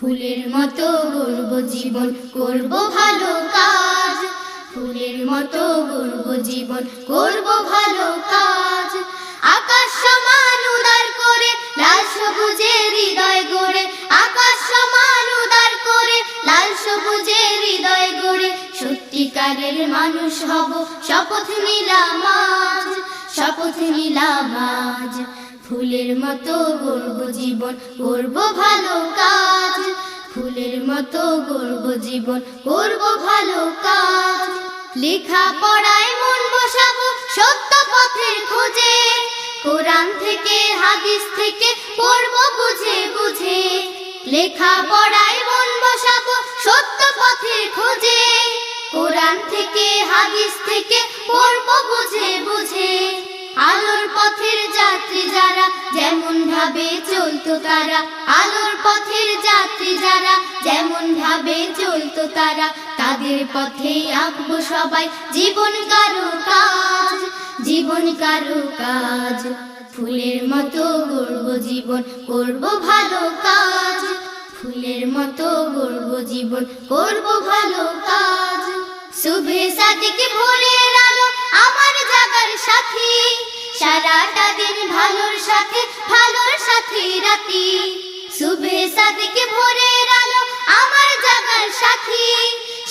ফুলের মতো গড়ব জীবন, করব ভালো কাজ। ফুলের মতো গড়ব জীবন, করব ভালো কাজ। আকাশ সমান উদার করে, লাল সবুজে হৃদয় গড়ে। আকাশ সমান উদার করে, লাল সবুজে হৃদয় গড়ে। সত্যিকারের মানুষ হব, শপথ নিলাম আজ। শপথ নিলাম আজ। ফুলের মতো গড়ব জীবন, করব ভালো কাজ। ফুলের মতো গড়ব জীবন, করব ভালো কাজ। লেখা পড়ায় মন বসাবো সত্য পথের খোঁজে। কোরআন থেকে হাদিস থেকে পড়ব বুঝে বুঝে। লেখা পড়ায় মন বসাবো সত্য পথের খোঁজে। কোরআন থেকে হাদিস থেকে পড়ব বুঝে বুঝে। আলোর পথের যাত্রী যারা, যেমন ভাবে চলতো তারা। আলোর পথের যাত্রী যারা, যেমন ভাবে চলতো তারা। তাদের পথে আঁকবো সবাই জীবন কারো কাজ। জীবন কারো কাজ। ফুলের মতো গড়ব জীবন, করব ভালো কাজ। ফুলের মতো গড়ব জীবন, করব ভালো কাজ। শুভে সাদিক ভোরের আলো আমার জাগার সাথী। সারাটা দিন ভালোর সাথে, ভালোর সাথে রাতি। শুভে সাদিক ভোরের আলো আমার জাগার সাথী।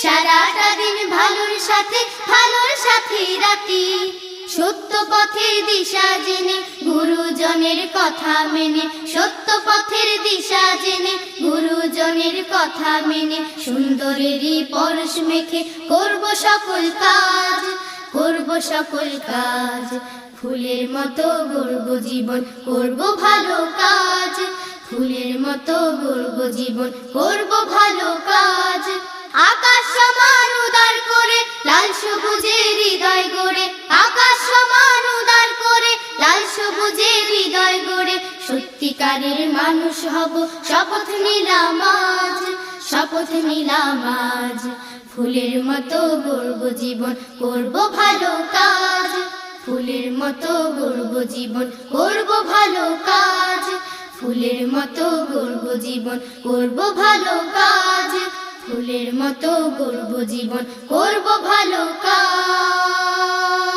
সারাটা দিন ভালোর সাথে, ভালোর সাথে রাতি। সত্য পথের দিশা জেনে, গুরুজনের কথা মেনে। সত্য পথের দিশা জেনে, গুরুজনের কথা মেনে। সুন্দরেরই পরশ মেখে করব সকল কাজ। করব সকল কাজ। ফুলের মতো গড়ব জীবন, করব ভালো কাজ। ফুলের মতো গড়ব জীবন, করব ভালো কাজ। আকাশ সমান উদার করে, লাল সবুজে হৃদয় গড়ে। আকাশ সমান উদার করে, লাল সবুজে হৃদয় গড়ে। সত্যিকারের মানুষ হব, শপথ নিলাম আজ। শপথ নিলাম আজ। ফুলের মতো গড়ব জীবন, করব ভালো কাজ। ফুলের মতো গড়ব জীবন, করব ভালো কাজ। ফুলের মতো গড়ব জীবন, করব ভালো কাজ। ফুলের মতো গড়ব জীবন, করব ভালো কাজ।